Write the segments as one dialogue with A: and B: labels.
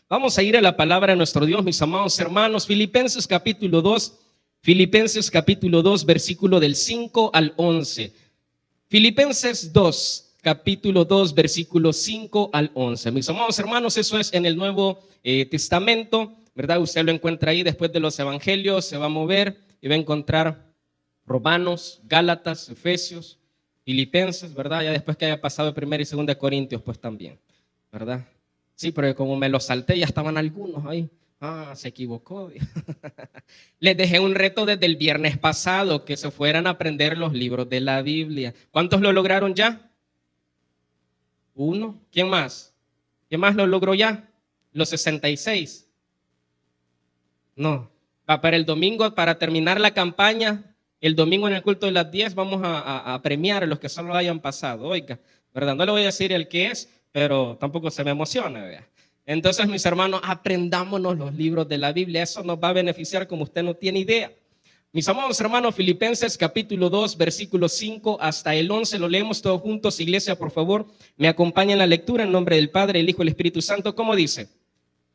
A: Vamos a ir a la palabra de nuestro Dios, mis amados hermanos. Filipenses capítulo 2, versículo del 5 al 11. Filipenses 2, capítulo 2, versículo 5 al 11. Mis amados hermanos, eso es en el Nuevo Testamento, ¿verdad? Usted lo encuentra ahí después de los evangelios, se va a mover y va a encontrar Romanos, Gálatas, Efesios, Filipenses, ¿verdad? Ya después que haya pasado 1 y 2 Corintios, pues también, ¿verdad? Sí, pero como me lo salté, ya estaban algunos ahí. Se equivocó. Les dejé un reto desde el viernes pasado, que se fueran a aprender los libros de la Biblia. ¿Cuántos lo lograron ya? ¿Uno? ¿Quién más? ¿Quién más lo logró ya? Los 66. No. Para el domingo, para terminar la campaña, el domingo en el culto de las 10 vamos a premiar a los que solo hayan pasado. Oiga, ¿verdad? No le voy a decir el que es, pero tampoco se me emociona, ¿verdad? Entonces, mis hermanos, aprendámonos los libros de la Biblia. Eso nos va a beneficiar como usted no tiene idea. Mis amados hermanos, Filipenses capítulo 2, versículo 5 hasta el 11, lo leemos todos juntos. Iglesia, por favor, me acompaña en la lectura en nombre del Padre, el Hijo y el Espíritu Santo. ¿Cómo dice?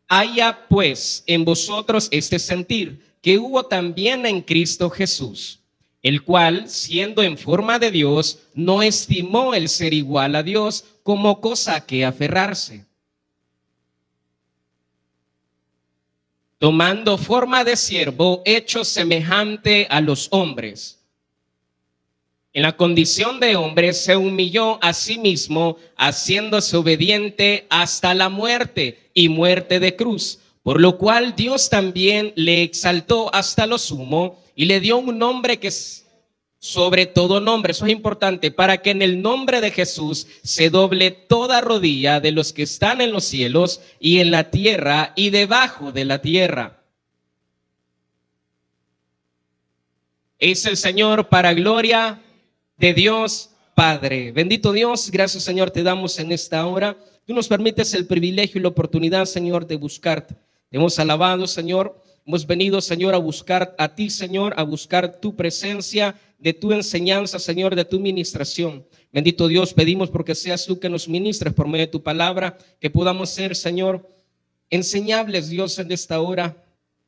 A: Haya pues en vosotros este sentir que hubo también en Cristo Jesús, el cual, siendo en forma de Dios, no estimó el ser igual a Dios como cosa a que aferrarse. Tomando forma de siervo, hecho semejante a los hombres. En la condición de hombre se humilló a sí mismo, haciéndose obediente hasta la muerte y muerte de cruz. Por lo cual Dios también le exaltó hasta lo sumo y le dio un nombre que es sobre todo nombre. Eso es importante, para que en el nombre de Jesús se doble toda rodilla de los que están en los cielos y en la tierra y debajo de la tierra. Es el Señor para gloria de Dios Padre. Bendito Dios, gracias Señor te damos en esta hora. Tú nos permites el privilegio y la oportunidad, Señor, de buscarte. Te hemos alabado, Señor. Hemos venido, Señor, a buscar a ti, Señor, a buscar tu presencia, de tu enseñanza, Señor, de tu ministración. Bendito Dios, pedimos porque seas tú que nos ministres por medio de tu palabra, que podamos ser, Señor, enseñables, Dios, en esta hora,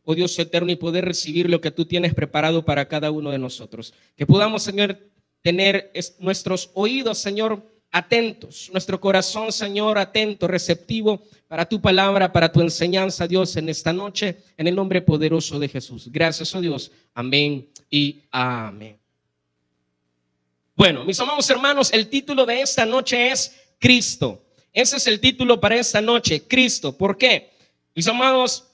A: oh Dios eterno, y poder recibir lo que tú tienes preparado para cada uno de nosotros. Que podamos, Señor, tener nuestros oídos, Señor, atentos, nuestro corazón, Señor, atento, receptivo para tu palabra, para tu enseñanza, Dios, en esta noche, en el nombre poderoso de Jesús. Gracias, oh Dios. Amén y amén. Bueno, mis amados hermanos, el título de esta noche es Cristo. Ese es el título para esta noche, Cristo. ¿Por qué? Mis amados,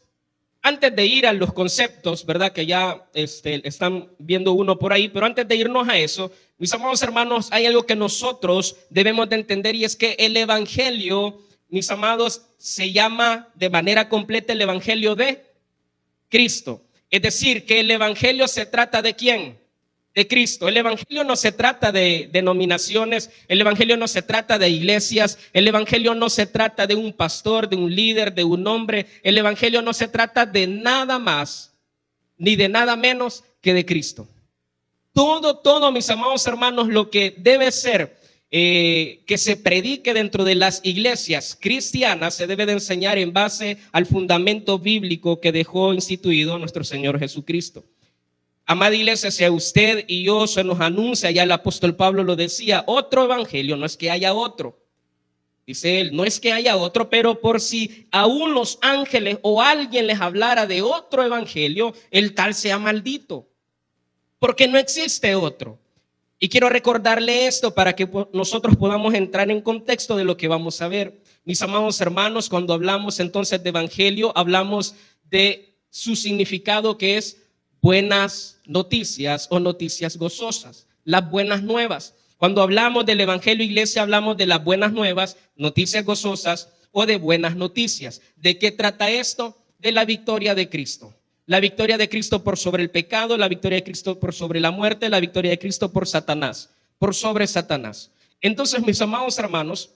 A: antes de ir a los conceptos, ¿verdad? Que ya están viendo uno por ahí, pero antes de irnos a eso, mis amados hermanos, hay algo que nosotros debemos de entender, y es que el evangelio, mis amados, se llama de manera completa el evangelio de Cristo. Es decir, que el evangelio se trata de ¿quién? De Cristo. El evangelio no se trata de denominaciones, el evangelio no se trata de iglesias, el evangelio no se trata de un pastor, de un líder, de un hombre. El evangelio no se trata de nada más ni de nada menos que de Cristo. Todo, mis amados hermanos, lo que debe ser que se predique dentro de las iglesias cristianas se debe de enseñar en base al fundamento bíblico que dejó instituido nuestro Señor Jesucristo. Amada iglesia, si a usted y yo se nos anuncia, ya el apóstol Pablo lo decía, otro evangelio, no es que haya otro. Dice él, no es que haya otro, pero por si aún los ángeles o alguien les hablara de otro evangelio, el tal sea maldito. Porque no existe otro. Y quiero recordarle esto para que nosotros podamos entrar en contexto de lo que vamos a ver. Mis amados hermanos, cuando hablamos entonces de evangelio, hablamos de su significado, que es buenas noticias o noticias gozosas, las buenas nuevas. Cuando hablamos del evangelio, iglesia, hablamos de las buenas nuevas, noticias gozosas o de buenas noticias. ¿De qué trata esto? De la victoria de Cristo. La victoria de Cristo por sobre el pecado, la victoria de Cristo por sobre la muerte, la victoria de Cristo por Satanás, por sobre Satanás. Entonces, mis amados hermanos,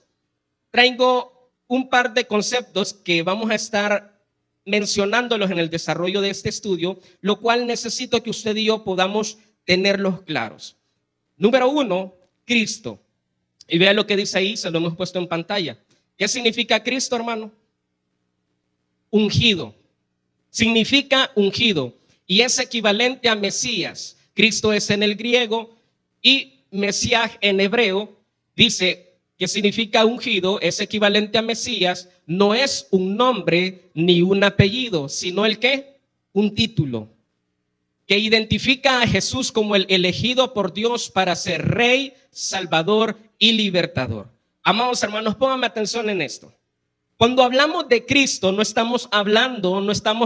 A: traigo un par de conceptos que vamos a estar mencionándolos en el desarrollo de este estudio, lo cual necesito que usted y yo podamos tenerlos claros. Número 1, Cristo. Y vea lo que dice ahí, se lo hemos puesto en pantalla. ¿Qué significa Cristo, hermano? ungido. Significa ungido y es equivalente a Mesías. Cristo es en el griego y Mesías en hebreo. Dice que significa ungido, es equivalente a Mesías. No es un nombre ni un apellido, sino el ¿qué? Un título que identifica a Jesús como el elegido por Dios para ser Rey, Salvador y Libertador. Amados hermanos, pónganme atención en esto. Cuando hablamos de Cristo, no estamos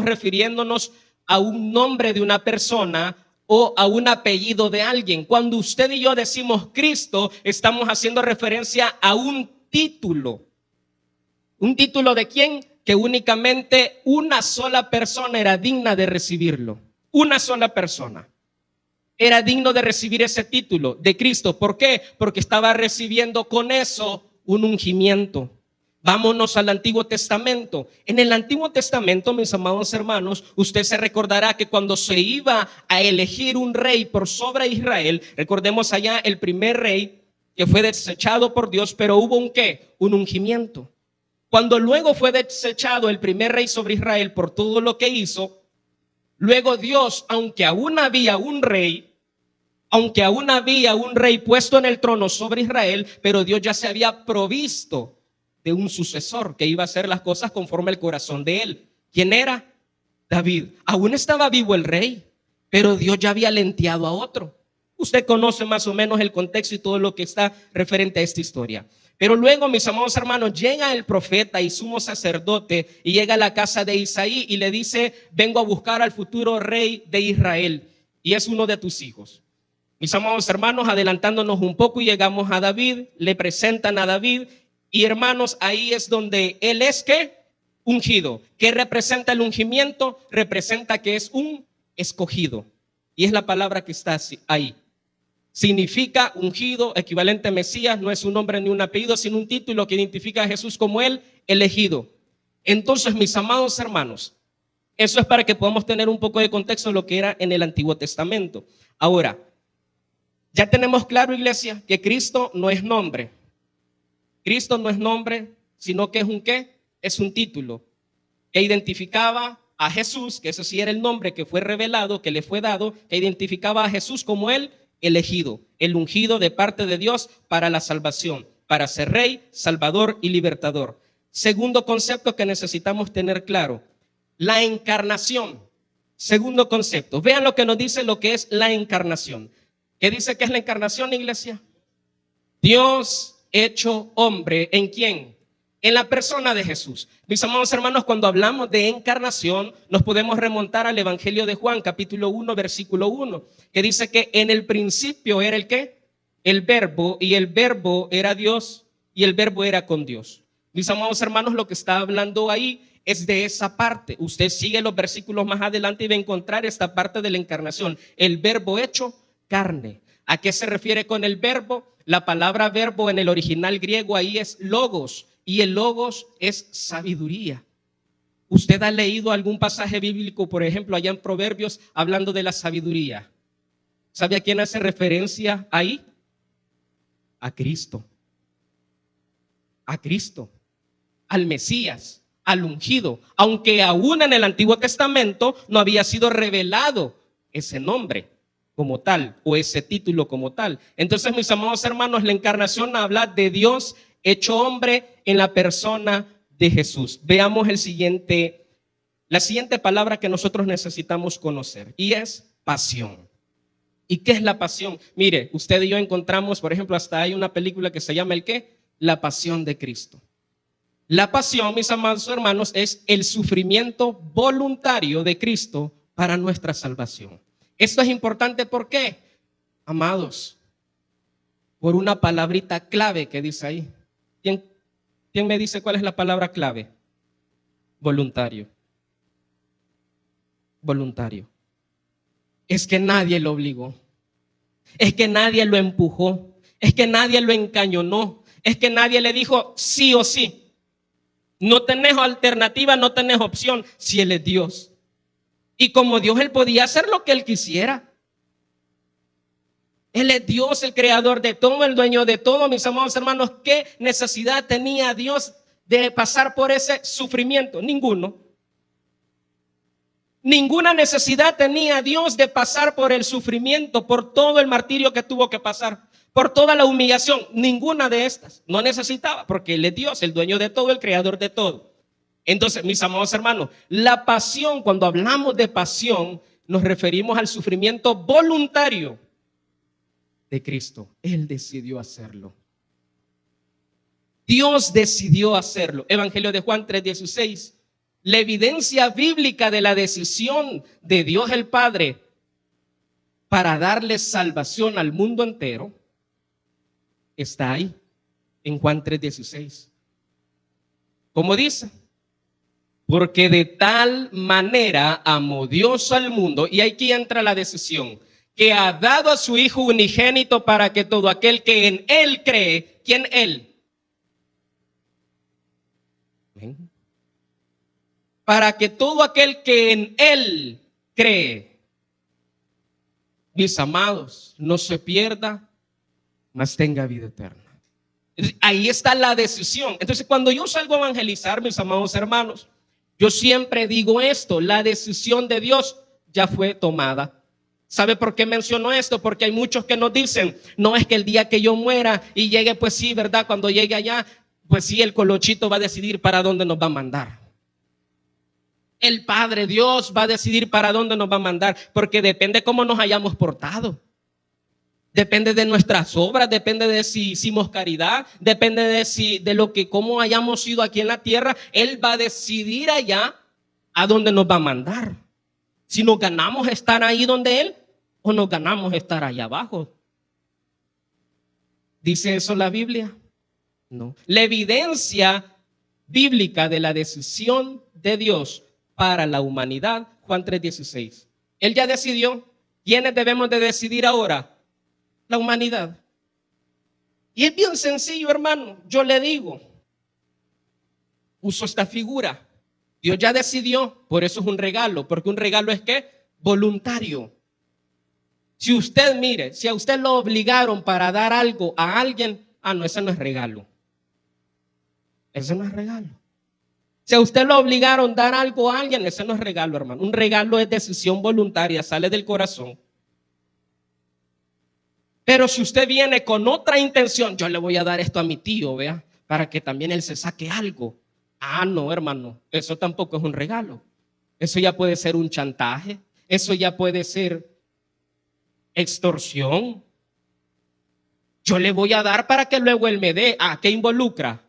A: refiriéndonos a un nombre de una persona o a un apellido de alguien. Cuando usted y yo decimos Cristo, estamos haciendo referencia a un título. ¿Un título de quién? Que únicamente una sola persona era digna de recibirlo. Una sola persona era digno de recibir ese título de Cristo. ¿Por qué? Porque estaba recibiendo con eso un ungimiento. Vámonos al Antiguo Testamento. En el Antiguo Testamento, mis amados hermanos, usted se recordará que cuando se iba a elegir un rey por sobre Israel, recordemos allá el primer rey que fue desechado por Dios, pero hubo un ¿qué? Un ungimiento. Cuando luego fue desechado el primer rey sobre Israel por todo lo que hizo, luego Dios, aunque aún había un rey puesto en el trono sobre Israel, pero Dios ya se había provisto de un sucesor que iba a hacer las cosas conforme al corazón de él. ¿Quién era? David. Aún estaba vivo el rey, pero Dios ya había lenteado a otro. Usted conoce más o menos el contexto y todo lo que está referente a esta historia. Pero luego, mis amados hermanos, llega el profeta y sumo sacerdote y llega a la casa de Isaí y le dice: vengo a buscar al futuro rey de Israel y es uno de tus hijos. Mis amados hermanos, adelantándonos un poco, llegamos a David, le presentan a David y hermanos, ahí es donde él es ¿qué? Ungido. ¿Qué representa el ungimiento? Representa que es un escogido y es la palabra que está ahí. Significa ungido, equivalente a Mesías, no es un nombre ni un apellido, sino un título que identifica a Jesús como el elegido. Entonces, mis amados hermanos, eso es para que podamos tener un poco de contexto de lo que era en el Antiguo Testamento. Ahora, ya tenemos claro, iglesia, que Cristo no es nombre. Cristo no es nombre, sino que es un ¿qué? Es un título que identificaba a Jesús, que ese sí era el nombre que fue revelado, que le fue dado, que identificaba a Jesús como el elegido, el ungido de parte de Dios para la salvación, para ser Rey, Salvador y Libertador. Segundo concepto que necesitamos tener claro, la encarnación. Segundo concepto, vean lo que nos dice lo que es la encarnación. ¿Qué dice que es la encarnación, iglesia? Dios hecho hombre, ¿en quién? En la persona de Jesús. Mis amados hermanos, cuando hablamos de encarnación, nos podemos remontar al Evangelio de Juan, capítulo 1, versículo 1, que dice que en el principio era el ¿qué? El verbo, y el verbo era Dios, y el verbo era con Dios. Mis amados hermanos, lo que está hablando ahí es de esa parte. Usted sigue los versículos más adelante y va a encontrar esta parte de la encarnación. El verbo hecho carne. ¿A qué se refiere con el verbo? La palabra verbo en el original griego ahí es logos, y el logos es sabiduría. ¿Usted ha leído algún pasaje bíblico, por ejemplo, allá en Proverbios, hablando de la sabiduría? ¿Sabe a quién hace referencia ahí? A Cristo. A Cristo, al Mesías, al ungido, aunque aún en el Antiguo Testamento no había sido revelado ese nombre como tal, o ese título como tal. Entonces, mis amados hermanos, la encarnación habla de Dios hecho hombre en la persona de Jesús. Veamos la siguiente palabra que nosotros necesitamos conocer, y es pasión. ¿Y qué es la pasión? Mire, usted y yo encontramos, por ejemplo, hasta hay una película que se llama ¿el qué? La pasión de Cristo. La pasión, mis amados hermanos, es el sufrimiento voluntario de Cristo para nuestra salvación. Esto es importante, ¿por qué? Amados, por una palabrita clave que dice ahí. ¿Quién me dice cuál es la palabra clave? Voluntario. Voluntario. Es que nadie lo obligó. Es que nadie lo empujó. Es que nadie lo encañonó. Es que nadie le dijo sí o sí. No tenés alternativa, no tenés opción si Él es Dios. Y como Dios, Él podía hacer lo que Él quisiera. Él es Dios, el creador de todo, el dueño de todo. Mis amados hermanos, ¿qué necesidad tenía Dios de pasar por ese sufrimiento? Ninguno. Ninguna necesidad tenía Dios de pasar por el sufrimiento, por todo el martirio que tuvo que pasar, por toda la humillación. Ninguna de estas. No necesitaba, porque Él es Dios, el dueño de todo, el creador de todo. Entonces, mis amados hermanos, la pasión, cuando hablamos de pasión, nos referimos al sufrimiento voluntario de Cristo. Él decidió hacerlo. Dios decidió hacerlo. Evangelio de Juan 3:16. La evidencia bíblica de la decisión de Dios el Padre para darle salvación al mundo entero está ahí, en Juan 3:16. ¿Cómo dice? Porque de tal manera amó Dios al mundo, y aquí entra la decisión, que ha dado a su Hijo unigénito para que todo aquel que en Él cree, ¿quién Él? ¿Ven? Para que todo aquel que en Él cree, mis amados, no se pierda, mas tenga vida eterna. Ahí está la decisión. Entonces, cuando yo salgo a evangelizar, mis amados hermanos, yo siempre digo esto: la decisión de Dios ya fue tomada. ¿Sabe por qué menciono esto? Porque hay muchos que nos dicen, no, es que el día que yo muera y llegue, pues sí, ¿verdad? Cuando llegue allá, pues sí, el colochito va a decidir para dónde nos va a mandar. El Padre Dios va a decidir para dónde nos va a mandar, porque depende cómo nos hayamos portado. Depende de nuestras obras, depende de si hicimos caridad, depende de lo que, cómo hayamos sido aquí en la tierra. Él va a decidir allá a dónde nos va a mandar. Si nos ganamos estar ahí donde Él o nos ganamos estar allá abajo. ¿Dice eso la Biblia? No. La evidencia bíblica de la decisión de Dios para la humanidad, Juan 3:16. Él ya decidió. ¿Quiénes debemos de decidir ahora? La humanidad. Y es bien sencillo, hermano. Yo le digo, uso esta figura. Dios ya decidió, por eso es un regalo, porque un regalo es ¿qué? Voluntario. Si usted mire, si a usted lo obligaron para dar algo a alguien, no, ese no es regalo. Ese no es regalo. Si a usted lo obligaron a dar algo a alguien, ese no es regalo, hermano. Un regalo es decisión voluntaria, sale del corazón. Pero si usted viene con otra intención, yo le voy a dar esto a mi tío, vea, para que también él se saque algo. No, hermano, eso tampoco es un regalo. Eso ya puede ser un chantaje, eso ya puede ser extorsión. Yo le voy a dar para que luego él me dé. ¿Qué involucra?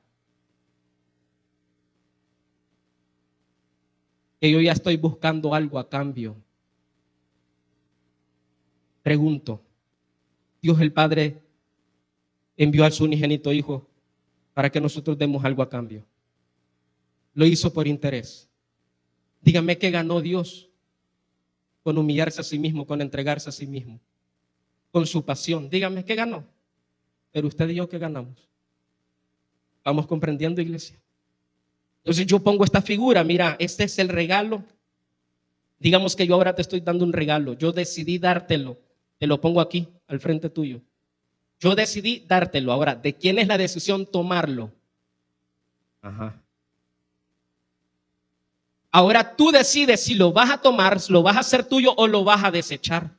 A: Que yo ya estoy buscando algo a cambio. Pregunto, Dios el Padre envió a su unigénito Hijo para que nosotros demos algo a cambio. Lo hizo por interés. Dígame, ¿qué ganó Dios con humillarse a sí mismo, con entregarse a sí mismo, con su pasión? Dígame, ¿qué ganó? Pero usted y yo, ¿qué ganamos? ¿Vamos comprendiendo, iglesia? Entonces yo pongo esta figura, mira, este es el regalo. Digamos que yo ahora te estoy dando un regalo. Yo decidí dártelo. Te lo pongo aquí, al frente tuyo. Yo decidí dártelo. Ahora, ¿de quién es la decisión tomarlo? Ahora tú decides si lo vas a tomar, lo vas a hacer tuyo o lo vas a desechar.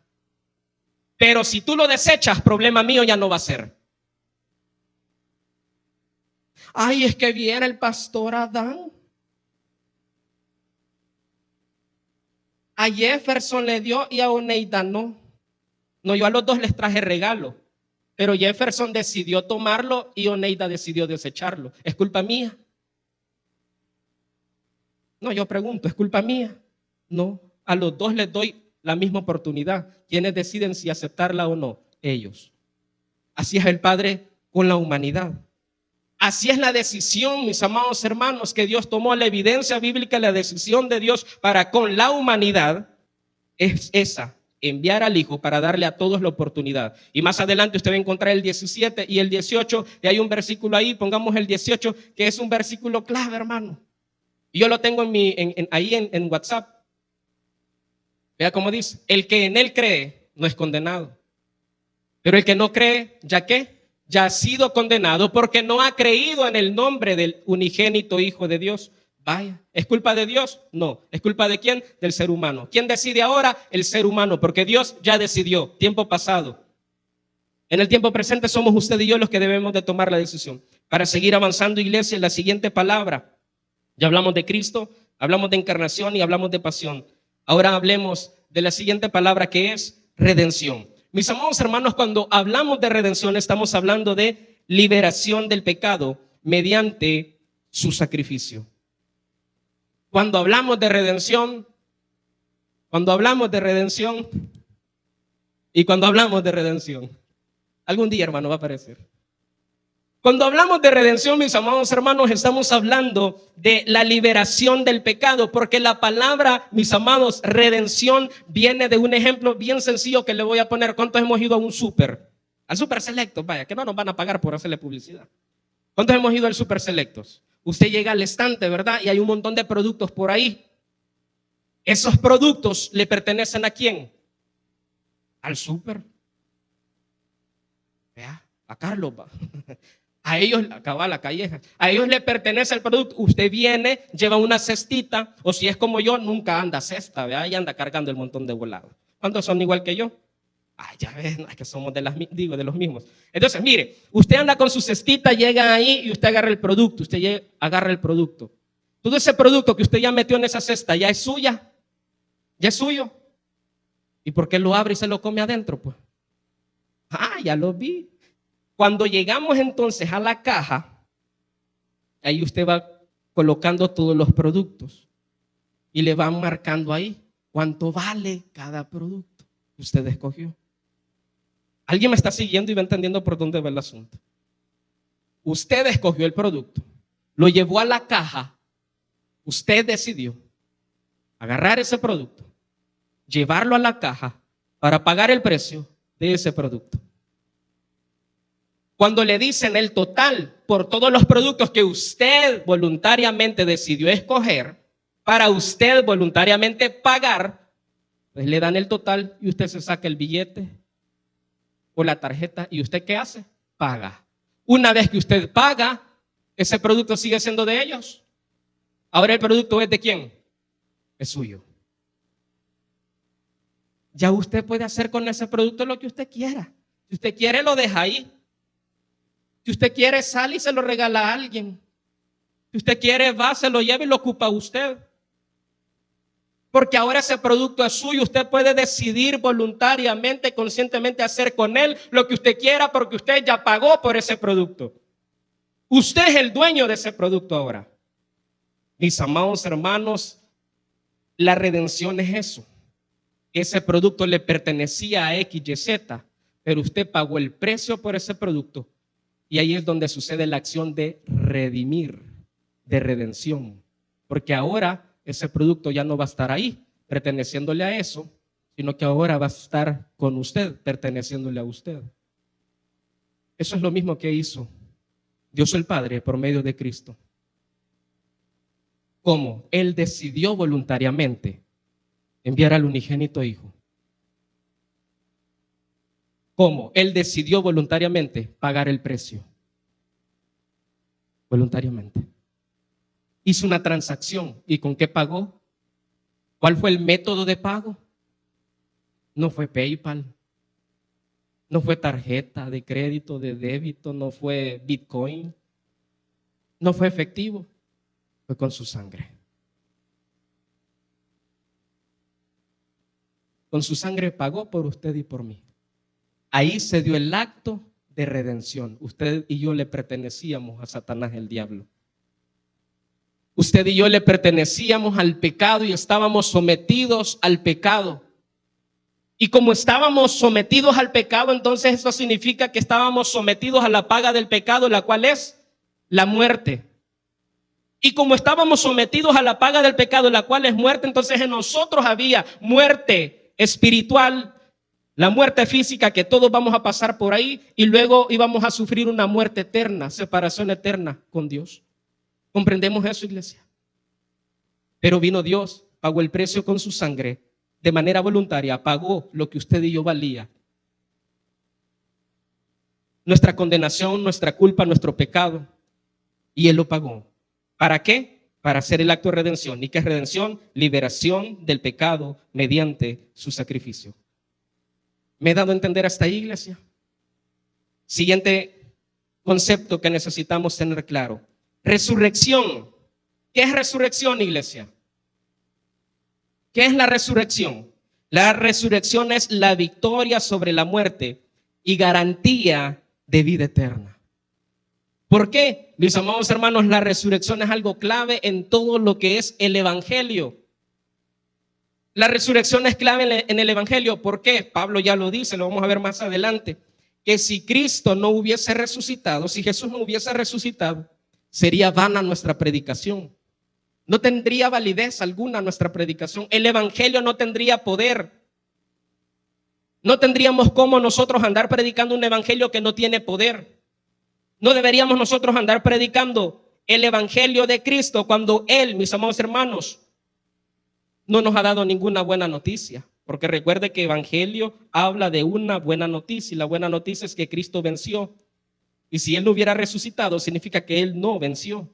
A: Pero si tú lo desechas, problema mío ya no va a ser. Es que viene el pastor Adán. A Jefferson le dio y a Oneida no. No, yo a los dos les traje regalo. Pero Jefferson decidió tomarlo y Oneida decidió desecharlo. ¿Es culpa mía? No, yo pregunto, ¿es culpa mía? No, a los dos les doy la misma oportunidad. ¿Quiénes deciden si aceptarla o no? Ellos. Así es el Padre con la humanidad. Así es la decisión, mis amados hermanos, que Dios tomó. La evidencia bíblica, la decisión de Dios para con la humanidad es esa: enviar al Hijo para darle a todos la oportunidad. Y más adelante usted va a encontrar el 17 y el 18, y hay un versículo ahí, pongamos el 18, que es un versículo clave, hermano. Y yo lo tengo ahí en WhatsApp. Vea cómo dice: el que en Él cree no es condenado. Pero el que no cree, ¿ya qué? Ya ha sido condenado porque no ha creído en el nombre del unigénito Hijo de Dios. Vaya, ¿es culpa de Dios? No. ¿Es culpa de quién? Del ser humano. ¿Quién decide ahora? El ser humano, porque Dios ya decidió, tiempo pasado. En el tiempo presente somos usted y yo los que debemos de tomar la decisión. Para seguir avanzando, iglesia, en la siguiente palabra. Ya hablamos de Cristo, hablamos de encarnación y hablamos de pasión. Ahora hablemos de la siguiente palabra, que es redención. Mis amados hermanos, cuando hablamos de redención estamos hablando de liberación del pecado mediante su sacrificio. Cuando hablamos de redención y cuando hablamos de redención, algún día, hermano, va a aparecer. Cuando hablamos de redención, mis amados hermanos, estamos hablando de la liberación del pecado, porque la palabra, mis amados, redención, viene de un ejemplo bien sencillo que le voy a poner. ¿Cuántos hemos ido a un súper? Al Super Selectos, vaya, que no nos van a pagar por hacerle publicidad. ¿Cuántos hemos ido al Super Selectos? Usted llega al estante, ¿verdad? Y hay un montón de productos por ahí. Esos productos le pertenecen ¿a quién? Al súper. Vea, a Carlos va. A ellos, acaba la calleja, a ellos le pertenece el producto. Usted viene, lleva una cestita, o si es como yo, nunca anda cesta, ¿verdad? Y anda cargando el montón de volados. ¿Cuántos son igual que yo? Ah, ya ves, no, es que somos de los mismos. Entonces, mire, usted anda con su cestita, llega ahí y usted agarra el producto, agarra el producto. Todo ese producto que usted ya metió en esa cesta ya es suya, ya es suyo. ¿Y por qué lo abre y se lo come adentro, pues? Ah, ya lo vi. Cuando llegamos entonces a la caja, ahí usted va colocando todos los productos y le van marcando ahí cuánto vale cada producto que usted escogió. ¿Alguien me está siguiendo y va entendiendo por dónde va el asunto? Usted escogió el producto, lo llevó a la caja, usted decidió agarrar ese producto, llevarlo a la caja para pagar el precio de ese producto. Cuando le dicen el total por todos los productos que usted voluntariamente decidió escoger, para usted voluntariamente pagar, pues le dan el total y usted se saca el billete o la tarjeta y ¿usted qué hace? Paga. Una vez que usted paga, ese producto sigue siendo de ellos. Ahora el producto es ¿de quién? Es suyo. Ya usted puede hacer con ese producto lo que usted quiera. Si usted quiere, lo deja ahí. Si usted quiere, sale y se lo regala a alguien. Si usted quiere, va, se lo lleva y lo ocupa usted. Porque ahora ese producto es suyo. Usted puede decidir voluntariamente, conscientemente hacer con él lo que usted quiera porque usted ya pagó por ese producto. Usted es el dueño de ese producto ahora. Mis amados hermanos, la redención es eso. Ese producto le pertenecía a X, Y, Z, pero usted pagó el precio por ese producto. Y ahí es donde sucede la acción de redimir, de redención. Porque ahora ese producto ya no va a estar ahí, perteneciéndole a eso, sino que ahora va a estar con usted, perteneciéndole a usted. Eso es lo mismo que hizo Dios el Padre por medio de Cristo. ¿Cómo? Él decidió voluntariamente enviar al unigénito Hijo. ¿Cómo? Él decidió voluntariamente pagar el precio. Voluntariamente. Hizo una transacción. ¿Y con qué pagó? ¿Cuál fue el método de pago? No fue PayPal. No fue tarjeta de crédito, de débito. No fue Bitcoin. No fue efectivo. Fue con su sangre. Con su sangre pagó por usted y por mí. Ahí se dio el acto de redención. Usted y yo le pertenecíamos a Satanás, el diablo. Usted y yo le pertenecíamos al pecado y estábamos sometidos al pecado. Y como estábamos sometidos al pecado, entonces eso significa que estábamos sometidos a la paga del pecado, la cual es la muerte. Y como estábamos sometidos a la paga del pecado, la cual es muerte, entonces en nosotros había muerte espiritual, la muerte física que todos vamos a pasar por ahí, y luego íbamos a sufrir una muerte eterna, separación eterna con Dios. ¿Comprendemos eso, iglesia? Pero vino Dios, pagó el precio con su sangre, de manera voluntaria, pagó lo que usted y yo valía. Nuestra condenación, nuestra culpa, nuestro pecado, y Él lo pagó. ¿Para qué? para hacer el acto de redención. ¿Y qué es redención? Liberación del pecado mediante su sacrificio. ¿Me he dado a entender hasta ahí, iglesia? Siguiente concepto que necesitamos tener claro. Resurrección. ¿Qué es resurrección, iglesia? ¿Qué es la resurrección? La resurrección es la victoria sobre la muerte y garantía de vida eterna. ¿Por qué? Mis amados hermanos, la resurrección es algo clave en todo lo que es el evangelio. La resurrección es clave en el evangelio. ¿Por qué? Pablo ya lo dice, lo vamos a ver más adelante. Que si Cristo no hubiese resucitado, si Jesús no hubiese resucitado, sería vana nuestra predicación. No tendría validez alguna nuestra predicación. El evangelio no tendría poder. No tendríamos cómo nosotros andar predicando un evangelio que no tiene poder. No deberíamos nosotros andar predicando el evangelio de Cristo cuando Él, mis amados hermanos, no nos ha dado ninguna buena noticia. Porque recuerde que evangelio habla de una buena noticia, y la buena noticia es que Cristo venció. Y si Él no hubiera resucitado, significa que Él no venció,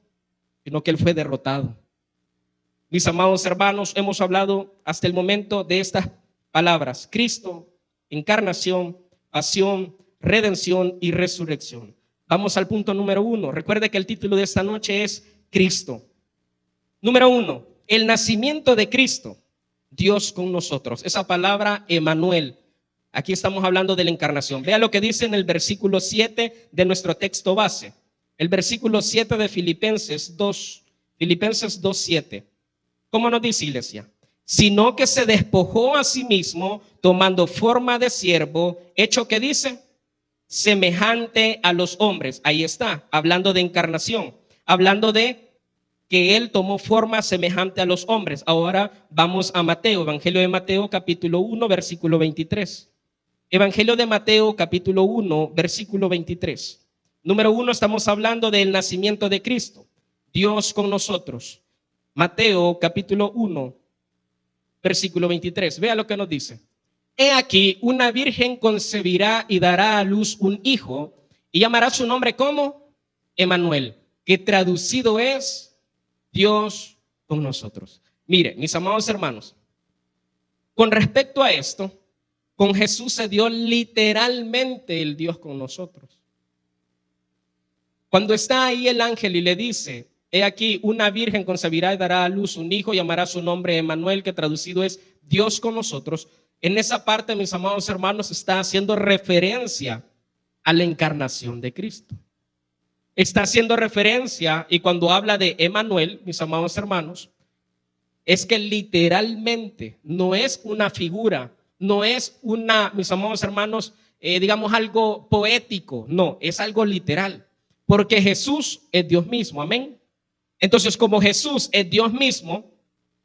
A: sino que Él fue derrotado. Mis amados hermanos, hemos hablado hasta el momento de estas palabras: Cristo, encarnación, pasión, redención y resurrección. Vamos al punto número 1. Recuerde que el título de esta noche es Cristo. Número 1, el nacimiento de Cristo, Dios con nosotros. Esa palabra Emmanuel, aquí estamos hablando de la encarnación. Vea lo que dice en el versículo 7 de nuestro texto base. El versículo 7 de Filipenses 2, Filipenses 2:7. ¿Cómo nos dice, iglesia? Sino que se despojó a sí mismo, tomando forma de siervo, hecho que dice, semejante a los hombres. Ahí está, hablando de encarnación, hablando de que Él tomó forma semejante a los hombres. Ahora vamos a Mateo, Evangelio de Mateo, capítulo 1, versículo 23. Evangelio de Mateo, capítulo 1, versículo 23. Número 1, estamos hablando del nacimiento de Cristo, Dios con nosotros. Mateo, capítulo 1, versículo 23. Vea lo que nos dice. He aquí, una virgen concebirá y dará a luz un hijo, y llamará su nombre como Emmanuel, que traducido es Dios con nosotros. Mire, mis amados hermanos, con respecto a esto, con Jesús se dio literalmente el Dios con nosotros. Cuando está ahí el ángel y le dice, he aquí, una virgen concebirá y dará a luz un hijo, llamará su nombre Emmanuel, que traducido es Dios con nosotros. En esa parte, mis amados hermanos, está haciendo referencia a la encarnación de Cristo. Está haciendo referencia, y cuando habla de Emmanuel, mis amados hermanos, es que literalmente no es una figura, no es una, mis amados hermanos, digamos algo poético, no, es algo literal, porque Jesús es Dios mismo, amén. Entonces, como Jesús es Dios mismo,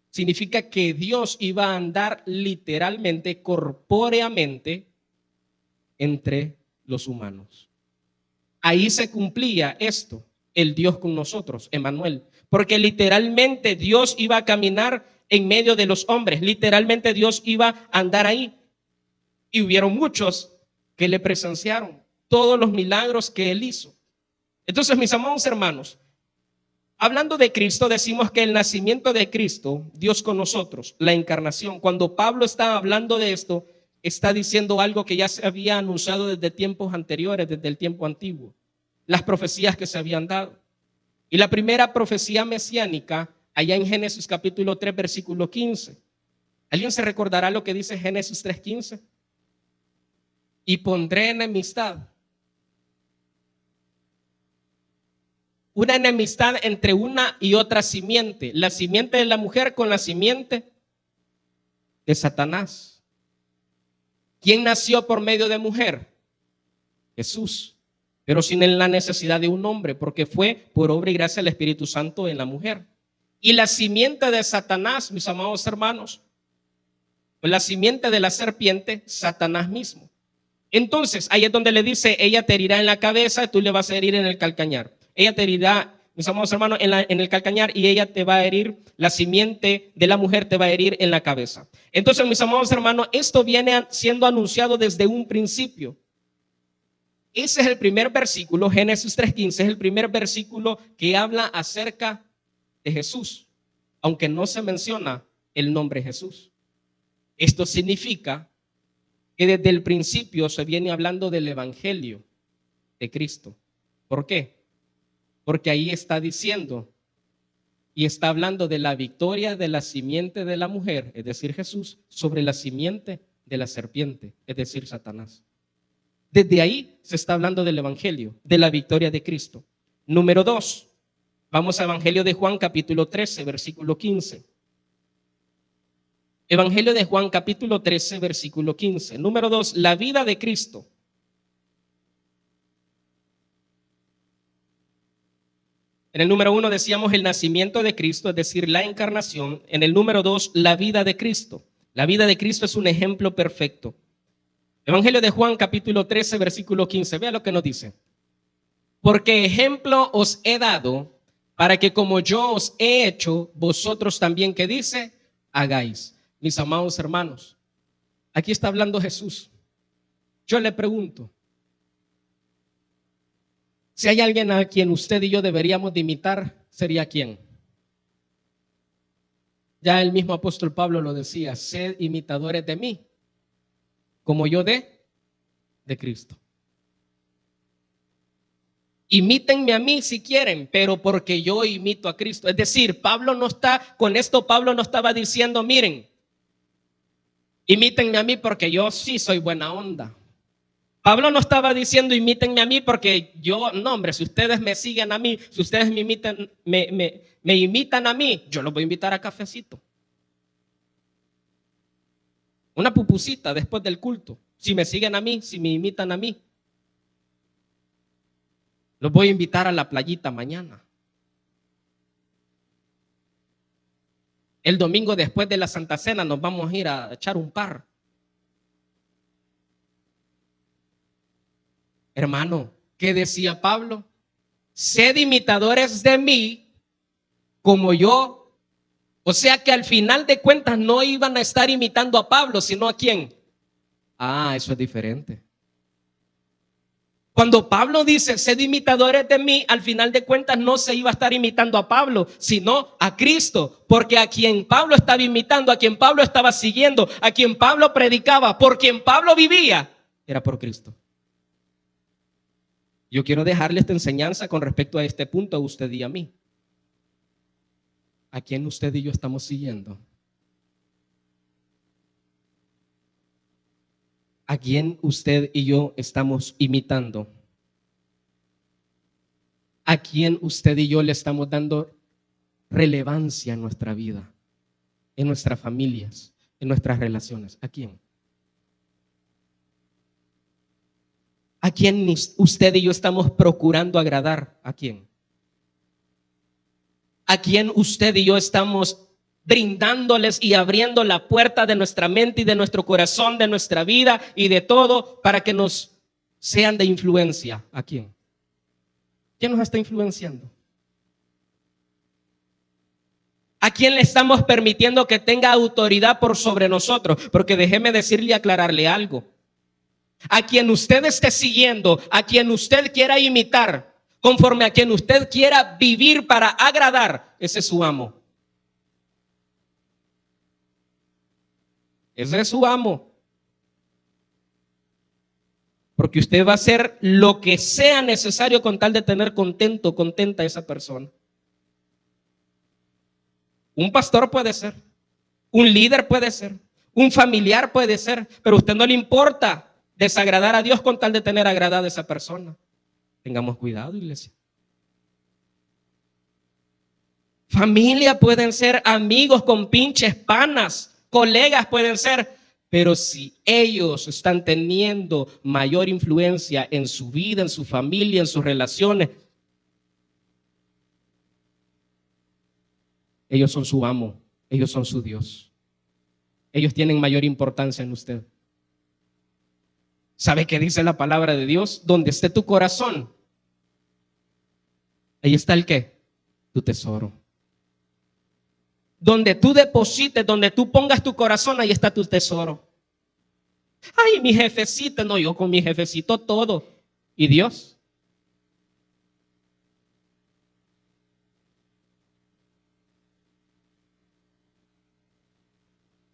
A: significa que Dios iba a andar literalmente, corpóreamente, entre los humanos. Ahí se cumplía esto, el Dios con nosotros, Emmanuel, porque literalmente Dios iba a caminar en medio de los hombres, literalmente Dios iba a andar ahí. Y hubieron muchos que le presenciaron todos los milagros que Él hizo. Entonces, mis amados hermanos, hablando de Cristo, decimos que el nacimiento de Cristo, Dios con nosotros, la encarnación, cuando Pablo está hablando de esto, está diciendo algo que ya se había anunciado desde tiempos anteriores, desde el tiempo antiguo, las profecías que se habían dado. Y la primera profecía mesiánica, allá en Génesis capítulo 3, versículo 15. ¿Alguien se recordará lo que dice Génesis 3:15? Y pondré enemistad. Una enemistad entre una y otra simiente. La simiente de la mujer con la simiente de Satanás. ¿Quién nació por medio de mujer? Jesús. Pero sin la necesidad de un hombre, porque fue por obra y gracia del Espíritu Santo en la mujer. Y la simiente de Satanás, mis amados hermanos, la simiente de la serpiente, Satanás mismo. Entonces, ahí es donde le dice, ella te herirá en la cabeza y tú le vas a herir en el calcañar. Ella te herirá, mis amados hermanos, en el calcañar, y ella te va a herir, la simiente de la mujer te va a herir en la cabeza. Entonces, mis amados hermanos, esto viene siendo anunciado desde un principio. Ese es el primer versículo, Génesis 3:15, es el primer versículo que habla acerca de Jesús, aunque no se menciona el nombre Jesús. Esto significa que desde el principio se viene hablando del evangelio de Cristo. ¿Por qué? Porque ahí está diciendo y está hablando de la victoria de la simiente de la mujer, es decir, Jesús, sobre la simiente de la serpiente, es decir, Satanás. Desde ahí se está hablando del evangelio, de la victoria de Cristo. Número 2, vamos a Evangelio de Juan capítulo 13, versículo 15. Evangelio de Juan capítulo 13, versículo 15. Número 2, la vida de Cristo. En el número 1 decíamos el nacimiento de Cristo, es decir, la encarnación. En el número 2, la vida de Cristo. La vida de Cristo es un ejemplo perfecto. Evangelio de Juan capítulo 13, versículo 15. Vea lo que nos dice. Porque ejemplo os he dado para que como yo os he hecho, vosotros también, ¿qué dice? Hagáis. Mis amados hermanos, aquí está hablando Jesús. Yo le pregunto, si hay alguien a quien usted y yo deberíamos de imitar, ¿sería quién? Ya el mismo apóstol Pablo lo decía, sed imitadores de mí, como yo de Cristo. Imítenme a mí si quieren, pero porque yo imito a Cristo. Es decir, Pablo no estaba diciendo, miren, imítenme a mí porque yo sí soy buena onda. Pablo no estaba diciendo imítenme a mí porque yo, no hombre, si ustedes me siguen a mí, si ustedes me imitan a mí, yo los voy a invitar a cafecito. Una pupusita después del culto. Si me siguen a mí, si me imitan a mí, los voy a invitar a la playita mañana. El domingo después de la Santa Cena nos vamos a ir a echar un par. Hermano, ¿qué decía Pablo? Sed imitadores de mí como yo. O sea que al final de cuentas no iban a estar imitando a Pablo, sino ¿a quién? Ah, eso es diferente. Cuando Pablo dice, sed imitadores de mí, al final de cuentas no se iba a estar imitando a Pablo, sino a Cristo. Porque a quien Pablo estaba imitando, a quien Pablo estaba siguiendo, a quien Pablo predicaba, por quien Pablo vivía, era por Cristo. Yo quiero dejarle esta enseñanza con respecto a este punto a usted y a mí. ¿A quién usted y yo estamos siguiendo? ¿A quién usted y yo estamos imitando? ¿A quién usted y yo le estamos dando relevancia en nuestra vida, en nuestras familias, en nuestras relaciones? ¿A quién? ¿A quién usted y yo estamos procurando agradar? ¿A quién? ¿A quién usted y yo estamos brindándoles y abriendo la puerta de nuestra mente y de nuestro corazón, de nuestra vida y de todo para que nos sean de influencia? ¿A quién? ¿Quién nos está influenciando? ¿A quién le estamos permitiendo que tenga autoridad por sobre nosotros? Porque déjeme decirle y aclararle algo. A quien usted esté siguiendo, a quien usted quiera imitar, conforme a quien usted quiera vivir para agradar, ese es su amo. Ese es su amo. Porque usted va a hacer lo que sea necesario con tal de tener contento, contenta a esa persona. Un pastor puede ser, un líder puede ser, un familiar puede ser, pero a usted no le importa desagradar a Dios con tal de tener agradada a esa persona. Tengamos cuidado, iglesia. Familia pueden ser, amigos con pinches panas, colegas pueden ser, pero si ellos están teniendo mayor influencia en su vida, en su familia, en sus relaciones, ellos son su amo, ellos son su Dios. Ellos tienen mayor importancia en usted. ¿Sabe qué dice la palabra de Dios? Donde esté tu corazón, ahí está el ¿qué? Tu tesoro. Donde tú deposites, donde tú pongas tu corazón, ahí está tu tesoro. Ay, mi jefecita, no, yo con mi jefecito todo. ¿Y Dios?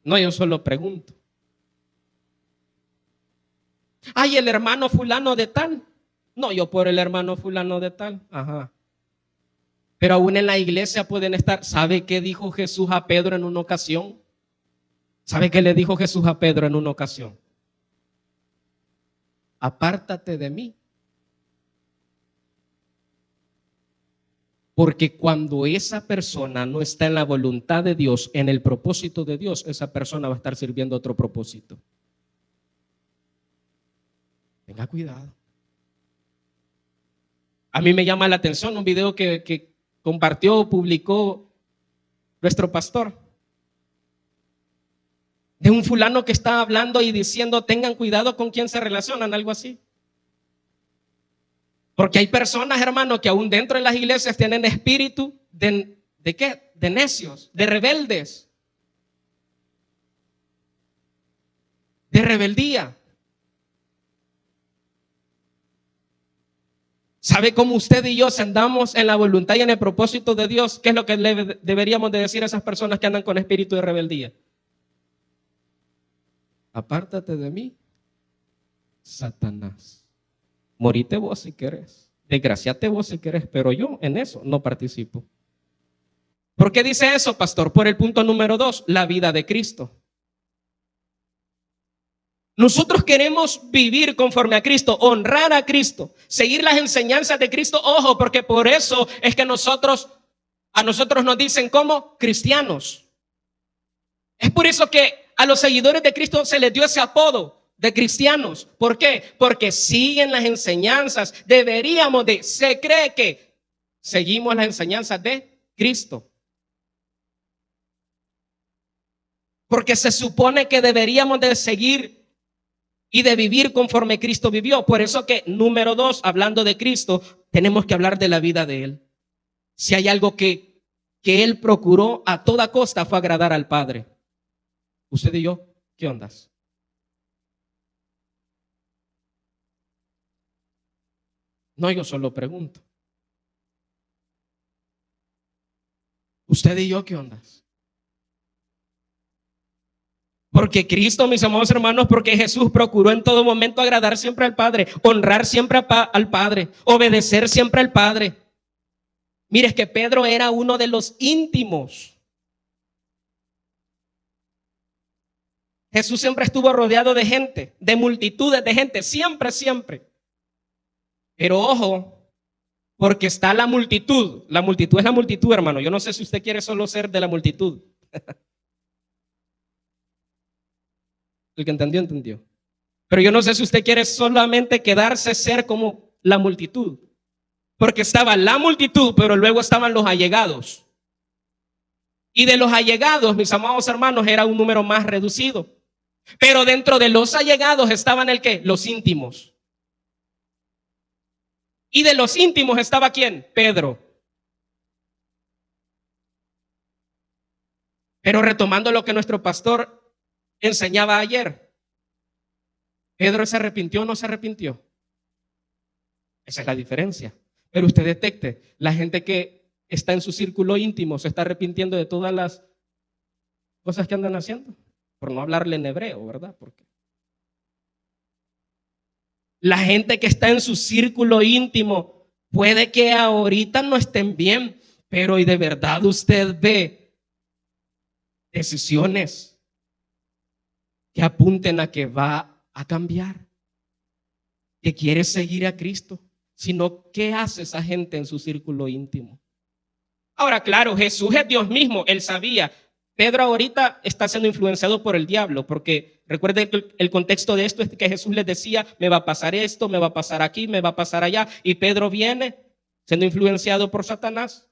A: No, yo solo pregunto. Ay, el hermano fulano de tal. No, yo por el hermano fulano de tal. Ajá. Pero aún en la iglesia pueden estar. ¿Sabe qué dijo Jesús a Pedro en una ocasión? ¿Sabe qué le dijo Jesús a Pedro en una ocasión? Apártate de mí. Porque cuando esa persona no está en la voluntad de Dios, en el propósito de Dios, esa persona va a estar sirviendo otro propósito. Tenga cuidado. A mí me llama la atención un video que compartió, publicó nuestro pastor, de un fulano que está hablando y diciendo: tengan cuidado con quién se relacionan, algo así. Porque hay personas, hermano, que aún dentro de las iglesias tienen espíritu ¿de qué? De necios, de rebeldes, de rebeldía. ¿Sabe cómo usted y yo, si andamos en la voluntad y en el propósito de Dios, qué es lo que deberíamos de decir a esas personas que andan con espíritu de rebeldía? Apártate de mí, Satanás. Morite vos si querés, desgraciate vos si querés, pero yo en eso no participo. ¿Por qué dice eso, pastor? Por el punto número 2, la vida de Cristo. Nosotros queremos vivir conforme a Cristo, honrar a Cristo, seguir las enseñanzas de Cristo. Ojo, porque por eso es que a nosotros nos dicen como cristianos. Es por eso que a los seguidores de Cristo se les dio ese apodo de cristianos. ¿Por qué? Porque siguen las enseñanzas. Se cree que seguimos las enseñanzas de Cristo. Porque se supone que deberíamos de seguir y de vivir conforme Cristo vivió. Por eso que, número 2, hablando de Cristo, tenemos que hablar de la vida de Él. Si hay algo que Él procuró a toda costa, fue agradar al Padre. Usted y yo, ¿qué ondas? No, yo solo pregunto. Usted y yo, ¿qué ondas? Porque Cristo, mis amados hermanos, porque Jesús procuró en todo momento agradar siempre al Padre, honrar siempre al Padre, obedecer siempre al Padre. Mire, es que Pedro era uno de los íntimos. Jesús siempre estuvo rodeado de gente, de multitudes de gente, siempre, siempre. Pero ojo, porque está la multitud. La multitud es la multitud, hermano. Yo no sé si usted quiere solo ser de la multitud. El que entendió, entendió. Pero yo no sé si usted quiere solamente quedarse ser como la multitud. Porque estaba la multitud, pero luego estaban los allegados. Y de los allegados, mis amados hermanos, era un número más reducido. Pero dentro de los allegados estaban el qué? Los íntimos. Y de los íntimos estaba ¿quién? Pedro. Pero retomando lo que nuestro pastor enseñaba ayer, ¿Pedro se arrepintió o no se arrepintió? Esa es la diferencia. Pero usted detecte, la gente que está en su círculo íntimo se está arrepintiendo de todas las cosas que andan haciendo, por no hablarle en hebreo, ¿verdad? Porque la gente que está en su círculo íntimo puede que ahorita no estén bien, pero y de verdad usted ve decisiones que apunten a que va a cambiar, que quiere seguir a Cristo. Sino, ¿qué hace esa gente en su círculo íntimo? Ahora, claro, Jesús es Dios mismo, Él sabía. Pedro ahorita está siendo influenciado por el diablo, porque recuerde que el contexto de esto es que Jesús les decía: me va a pasar esto, me va a pasar aquí, me va a pasar allá. Y Pedro viene siendo influenciado por Satanás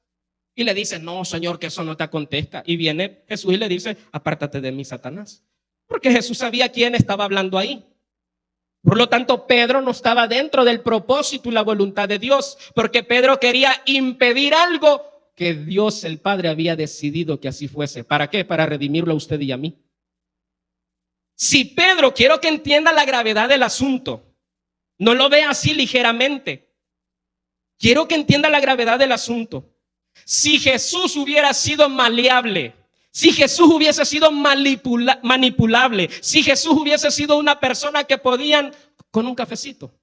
A: y le dice: no, Señor, que eso no te acontezca. Y viene Jesús y le dice: apártate de mí, Satanás. Porque Jesús sabía quién estaba hablando ahí. Por lo tanto, Pedro no estaba dentro del propósito y la voluntad de Dios, porque Pedro quería impedir algo que Dios el Padre había decidido que así fuese. ¿Para qué? Para redimirlo a usted y a mí. Si Pedro, quiero que entienda la gravedad del asunto, no lo vea así ligeramente. Quiero que entienda la gravedad del asunto. Si Jesús hubiera sido maleable, Si Jesús hubiese sido manipulable, si Jesús hubiese sido una persona que podían con un cafecito,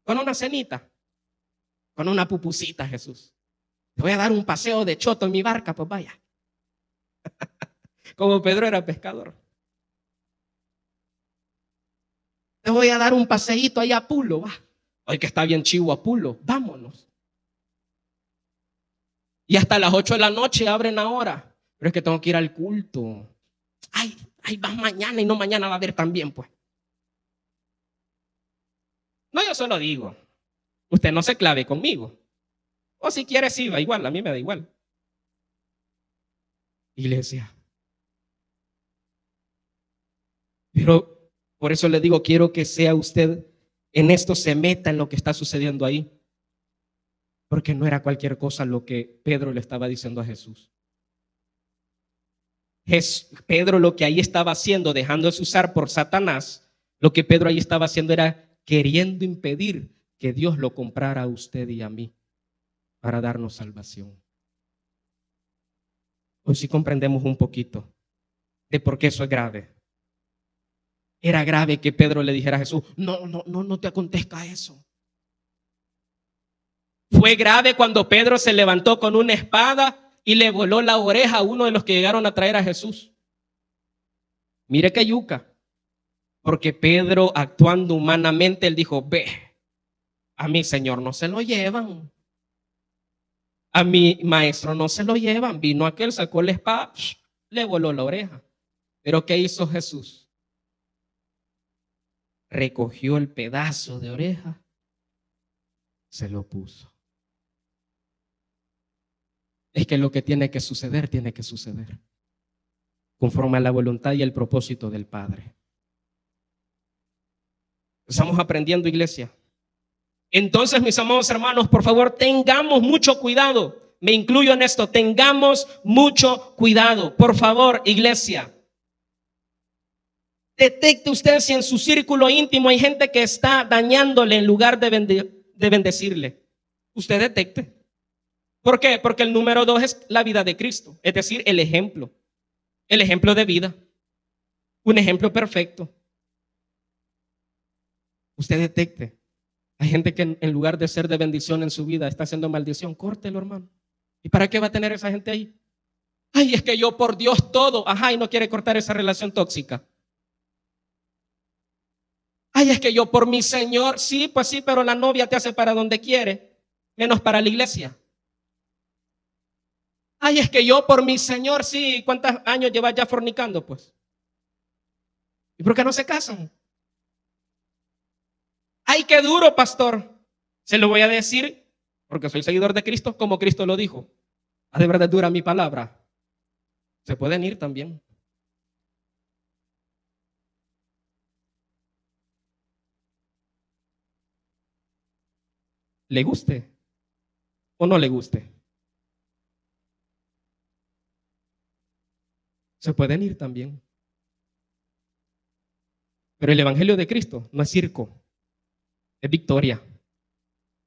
A: con una cenita, con una pupusita, Jesús. Te voy a dar un paseo de choto en mi barca, pues vaya. Como Pedro era pescador. Te voy a dar un paseíto ahí a Pulo, va. Hoy que está bien chivo a Pulo, vámonos. Y hasta las 8 de la noche abren ahora. Pero es que tengo que ir al culto. Ay, vas mañana y no mañana va a haber también, pues. No, yo solo digo. Usted no se clave conmigo. O si quiere, sí, va igual, a mí me da igual. Iglesia. Pero por eso le digo, quiero que sea usted en esto, se meta en lo que está sucediendo ahí. Porque no era cualquier cosa lo que Pedro le estaba diciendo a Jesús. Pedro lo que ahí estaba haciendo, dejándose usar por Satanás, lo que Pedro ahí estaba haciendo era queriendo impedir que Dios lo comprara a usted y a mí para darnos salvación. Hoy sí comprendemos un poquito de por qué eso es grave. Era grave que Pedro le dijera a Jesús, no te acontezca eso. Fue grave cuando Pedro se levantó con una espada y le voló la oreja a uno de los que llegaron a traer a Jesús. Mire qué yuca. Porque Pedro, actuando humanamente, él dijo, ve, a mi Señor no se lo llevan. A mi maestro no se lo llevan. Vino aquel, sacó la espada, le voló la oreja. Pero ¿qué hizo Jesús? Recogió el pedazo de oreja, se lo puso. Es que lo que tiene que suceder, conforme a la voluntad y el propósito del Padre. Estamos aprendiendo, iglesia. Entonces, mis amados hermanos, por favor, tengamos mucho cuidado. Me incluyo en esto, tengamos mucho cuidado. Por favor, iglesia. Detecte usted si en su círculo íntimo hay gente que está dañándole en lugar de bendecirle. Usted detecte. ¿Por qué? Porque el número 2 es la vida de Cristo, es decir, el ejemplo de vida, un ejemplo perfecto. Usted detecte. Hay gente que en lugar de ser de bendición en su vida está haciendo maldición. Córtelo, hermano. ¿Y para qué va a tener esa gente ahí? Ay, es que yo por Dios todo. Ajá, y no quiere cortar esa relación tóxica. Ay, es que yo por mi Señor, sí, pues sí, pero la novia te hace para donde quiere, menos para la iglesia. Ay, es que yo por mi Señor, sí, ¿cuántos años llevas ya fornicando, pues? ¿Y por qué no se casan? Ay, qué duro, pastor. Se lo voy a decir porque soy seguidor de Cristo, como Cristo lo dijo. De verdad dura mi palabra. Se pueden ir también. ¿Le guste o no le guste? Se pueden ir también. Pero el evangelio de Cristo no es circo, es victoria.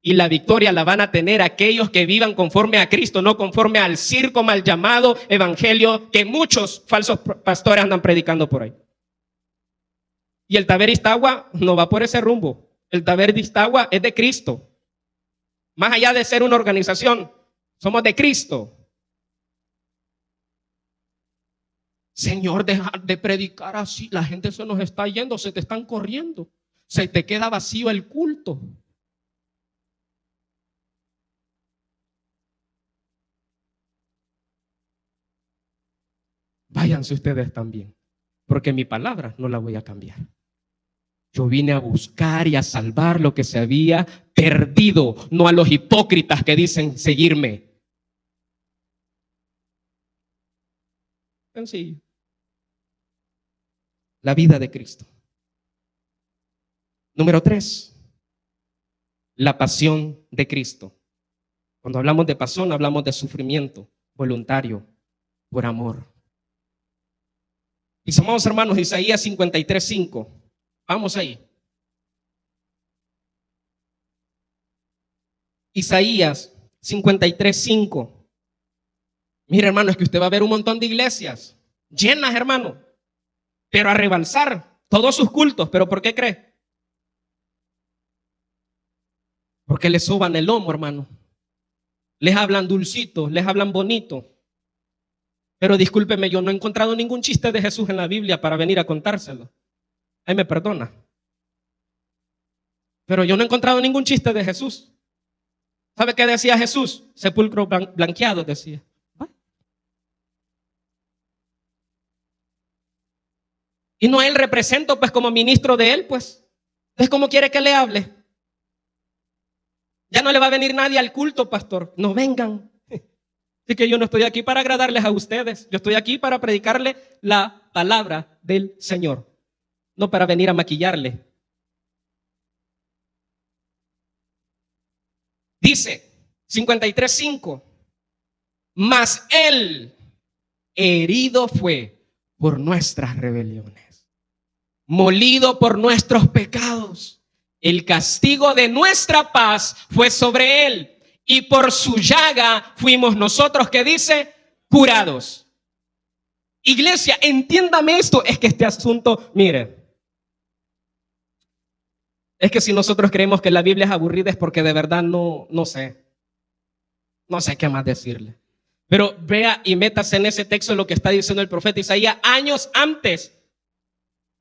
A: Y la victoria la van a tener aquellos que vivan conforme a Cristo, no conforme al circo mal llamado evangelio que muchos falsos pastores andan predicando por ahí. Y el Taber Istagua no va por ese rumbo. El Taber Istagua es de Cristo. Más allá de ser una organización, somos de Cristo. Señor, deja de predicar así. La gente se nos está yendo, se te están corriendo. Se te queda vacío el culto. Váyanse ustedes también, porque mi palabra no la voy a cambiar. Yo vine a buscar y a salvar lo que se había perdido, no a los hipócritas que dicen seguirme. Sencillo. La vida de Cristo. Número 3, la pasión de Cristo. Cuando hablamos de pasión, hablamos de sufrimiento voluntario por amor. Y somos hermanos, Isaías 53:5. Vamos ahí. Isaías 53:5. Mire, hermano, es que usted va a ver un montón de iglesias llenas, hermano, pero a rebalsar todos sus cultos. ¿Pero por qué cree? Porque les soban el lomo, hermano. Les hablan dulcito, les hablan bonito. Pero discúlpeme, yo no he encontrado ningún chiste de Jesús en la Biblia para venir a contárselo. Ahí me perdona. Pero yo no he encontrado ningún chiste de Jesús. ¿Sabe qué decía Jesús? Sepulcro blanqueado, decía. Y no a él represento pues como ministro de él, pues. Entonces, ¿cómo quiere que le hable? Ya no le va a venir nadie al culto, pastor. No vengan. Así que yo no estoy aquí para agradarles a ustedes. Yo estoy aquí para predicarle la palabra del Señor. No para venir a maquillarle. Dice 53:5. Mas él herido fue por nuestras rebeliones, molido por nuestros pecados. El castigo de nuestra paz fue sobre él, y por su llaga fuimos nosotros, que dice, curados. Iglesia, entiéndame esto. Es que este asunto, mire, es que si nosotros creemos que la Biblia es aburrida es porque de verdad no sé qué más decirle. Pero vea y métase en ese texto lo que está diciendo el profeta Isaías años antes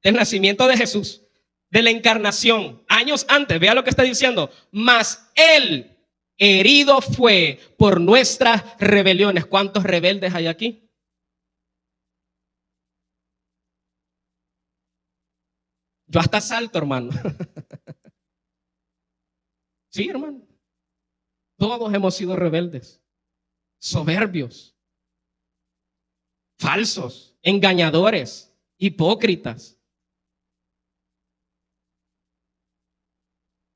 A: del nacimiento de Jesús, de la encarnación, años antes. Vea lo que está diciendo. Mas él herido fue por nuestras rebeliones. ¿Cuántos rebeldes hay aquí? Yo hasta salto, hermano. Sí, hermano. Todos hemos sido rebeldes, soberbios, falsos, engañadores, hipócritas.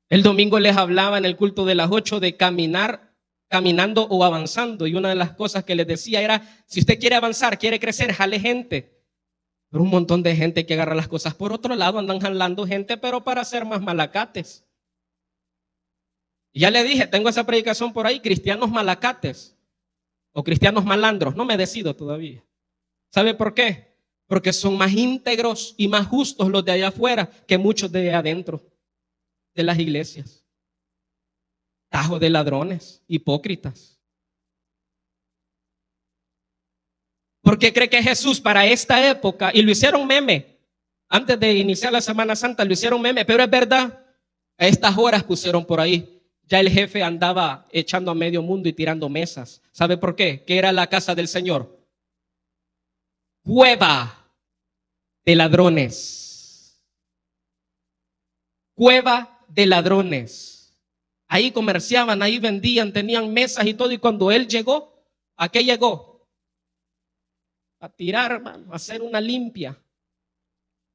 A: El domingo les hablaba en el culto de las 8 de caminando o avanzando. Y una de las cosas que les decía era, si usted quiere avanzar, quiere crecer, jale gente. Pero un montón de gente que agarra las cosas por otro lado, andan jalando gente, pero para hacer más malacates. Y ya le dije, tengo esa predicación por ahí, cristianos malacates o cristianos malandros. No me decido todavía. ¿Sabe por qué? Porque son más íntegros y más justos los de allá afuera que muchos de adentro de las iglesias. Tajo de ladrones, hipócritas. ¿Por qué cree que Jesús para esta época, y lo hicieron meme, antes de iniciar la Semana Santa lo hicieron meme, pero es verdad, a estas horas pusieron por ahí, ya el jefe andaba echando a medio mundo y tirando mesas. ¿Sabe por qué? ¿Qué era la casa del Señor? Cueva de ladrones. Cueva de ladrones. Ahí comerciaban, ahí vendían, tenían mesas y todo. Y cuando él llegó, ¿a qué llegó? A tirar, hermano, a hacer una limpia.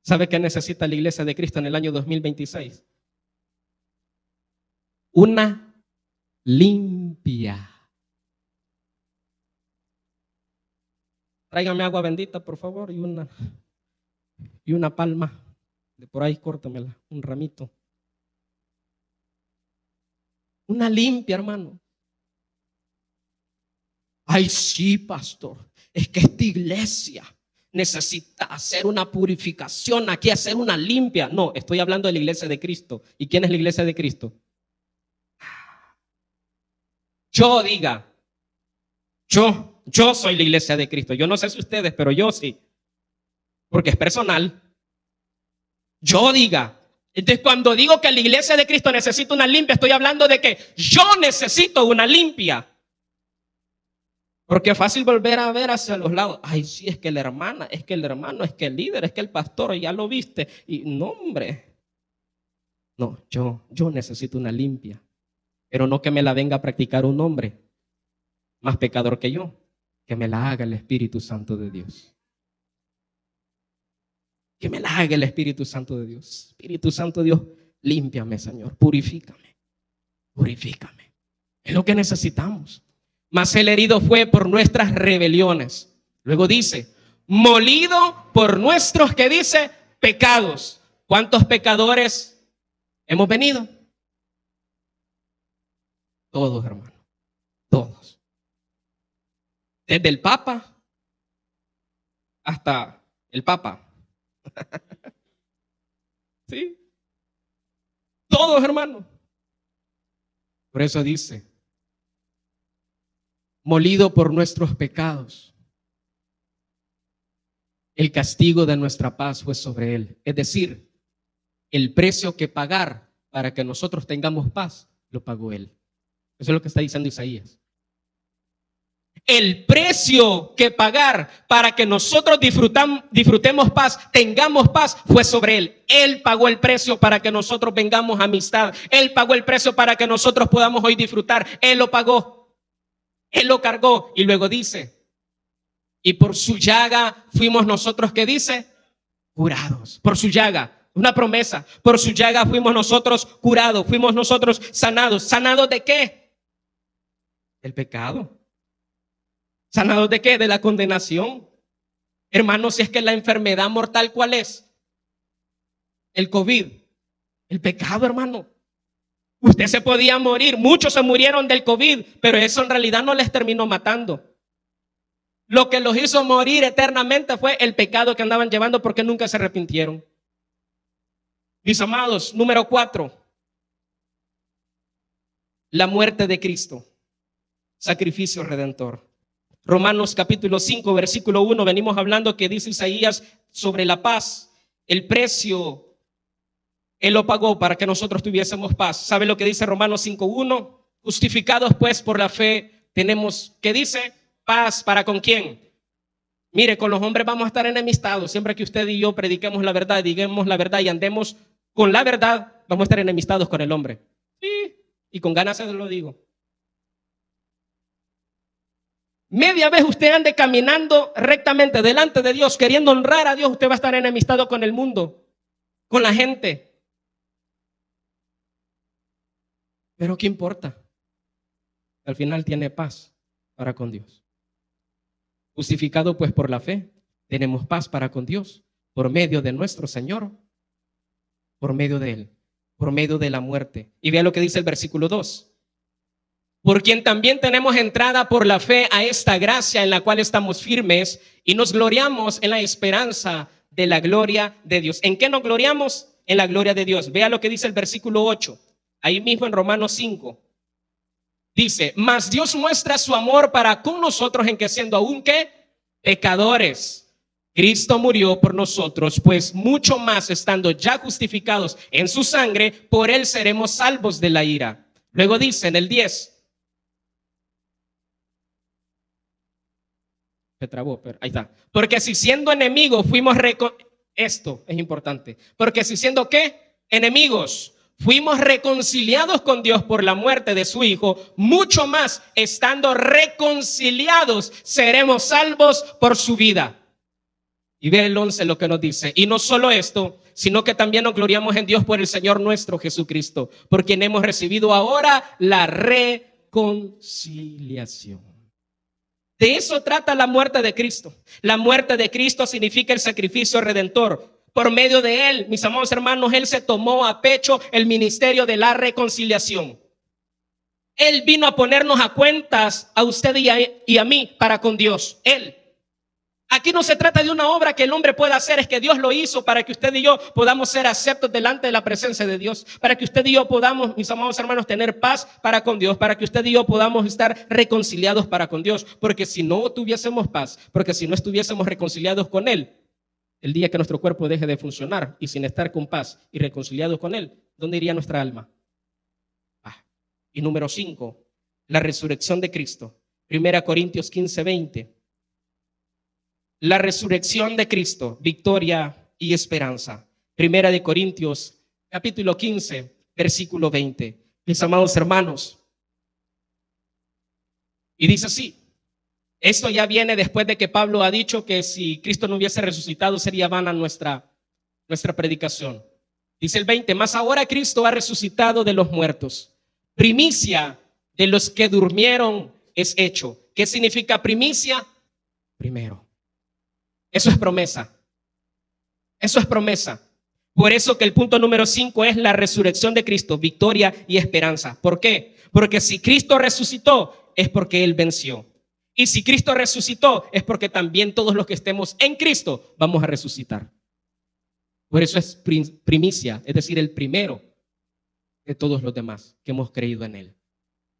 A: ¿Sabe qué necesita la iglesia de Cristo en el año 2026? Una limpia. Tráigame agua bendita, por favor, y una palma. De por ahí, córtamela, un ramito. Una limpia, hermano. Ay, sí, pastor. Es que esta iglesia necesita hacer una purificación aquí, hacer una limpia. No, estoy hablando de la iglesia de Cristo. ¿Y quién es la iglesia de Cristo? Yo diga, yo soy la iglesia de Cristo. Yo no sé si ustedes, pero yo sí. Porque es personal. Yo diga. Entonces, cuando digo que la iglesia de Cristo necesita una limpia, estoy hablando de que yo necesito una limpia. Porque es fácil volver a ver hacia los lados. Ay, sí, es que la hermana, es que el hermano, es que el líder, es que el pastor, ya lo viste. Y no, hombre. No, yo necesito una limpia. Pero no que me la venga a practicar un hombre más pecador que yo. Que me la haga el Espíritu Santo de Dios. Que me la haga el Espíritu Santo de Dios. Espíritu Santo de Dios, límpiame, Señor. Purifícame. Purifícame. Es lo que necesitamos. Mas el herido fue por nuestras rebeliones. Luego dice, molido por nuestros, ¿qué dice? Pecados. ¿Cuántos pecadores hemos venido? Todos, hermano. Todos. desde el Papa hasta el Papa. ¿Sí? Todos, hermanos. Por eso dice, molido por nuestros pecados, el castigo de nuestra paz fue sobre él. Es decir, el precio que pagar para que nosotros tengamos paz, lo pagó él. Eso es lo que está diciendo Isaías. El precio que pagar para que nosotros disfrutemos paz, tengamos paz, fue sobre él. Él pagó el precio para que nosotros vengamos a amistad. Él pagó el precio para que nosotros podamos hoy disfrutar. Él lo pagó. Él lo cargó. Y luego dice, y por su llaga fuimos nosotros, ¿qué dice? Curados. Por su llaga. Una promesa. Por su llaga fuimos nosotros curados. Fuimos nosotros sanados. ¿Sanados de qué? Del pecado. ¿Sanados de qué? De la condenación. Hermanos, si es que la enfermedad mortal, ¿cuál es? El COVID. El pecado, hermano. Usted se podía morir. Muchos se murieron del COVID, pero eso en realidad no les terminó matando. Lo que los hizo morir eternamente fue el pecado que andaban llevando porque nunca se arrepintieron. Mis amados, número 4. La muerte de Cristo. Sacrificio redentor. Romanos capítulo 5, versículo 1, venimos hablando que dice Isaías sobre la paz. El precio, Él lo pagó para que nosotros tuviésemos paz. ¿Sabe lo que dice Romanos 5:1? Justificados pues por la fe tenemos, ¿qué dice? Paz. ¿Para con quién? Mire, con los hombres vamos a estar enemistados. Siempre que usted y yo prediquemos la verdad, digamos la verdad y andemos con la verdad, vamos a estar enemistados con el hombre. Sí, y con ganas se lo digo. Media vez usted ande caminando rectamente delante de Dios, queriendo honrar a Dios, usted va a estar enemistado con el mundo, con la gente. Pero ¿qué importa? Al final tiene paz para con Dios. Justificado pues por la fe, tenemos paz para con Dios, por medio de nuestro Señor, por medio de Él, por medio de la muerte. Y vea lo que dice el versículo 2. Por quien también tenemos entrada por la fe a esta gracia en la cual estamos firmes y nos gloriamos en la esperanza de la gloria de Dios. ¿En qué nos gloriamos? En la gloria de Dios. Vea lo que dice el versículo 8, ahí mismo en Romanos 5. Dice, mas Dios muestra su amor para con nosotros en que siendo aún ¿qué? Pecadores, Cristo murió por nosotros, pues mucho más estando ya justificados en su sangre, por él seremos salvos de la ira. Luego dice en el 10. Se trabó, pero ahí está. Porque si siendo enemigos fuimos esto es importante. Porque si siendo ¿qué? Enemigos fuimos reconciliados con Dios por la muerte de su Hijo, mucho más estando reconciliados seremos salvos por su vida. Y ve el 11 lo que nos dice. Y no solo esto, sino que también nos gloriamos en Dios por el Señor nuestro Jesucristo, por quien hemos recibido ahora la reconciliación. De eso trata la muerte de Cristo. La muerte de Cristo significa el sacrificio redentor. Por medio de él, mis amados hermanos, él se tomó a pecho el ministerio de la reconciliación. Él vino a ponernos a cuentas a usted y a mí para con Dios. Él. Aquí no se trata de una obra que el hombre pueda hacer, es que Dios lo hizo para que usted y yo podamos ser aceptos delante de la presencia de Dios, para que usted y yo podamos, mis amados hermanos, tener paz para con Dios, para que usted y yo podamos estar reconciliados para con Dios, porque si no tuviésemos paz, porque si no estuviésemos reconciliados con Él, el día que nuestro cuerpo deje de funcionar y sin estar con paz y reconciliados con Él, ¿dónde iría nuestra alma? Y número 5, la resurrección de Cristo. 1 Corintios 15:20. La resurrección de Cristo, victoria y esperanza. 1 Corintios capítulo 15, versículo 20. Mis amados hermanos. Y dice así. Esto ya viene después de que Pablo ha dicho que si Cristo no hubiese resucitado sería vana nuestra predicación. Dice el 20, mas ahora Cristo ha resucitado de los muertos. Primicia de los que durmieron es hecho. ¿Qué significa primicia? Primero. Eso es promesa. Eso es promesa. Por eso que el punto número 5 es la resurrección de Cristo, victoria y esperanza. ¿Por qué? Porque si Cristo resucitó es porque Él venció. Y si Cristo resucitó, es porque también todos los que estemos en Cristo vamos a resucitar. Por eso es primicia, es decir, el primero de todos los demás que hemos creído en Él.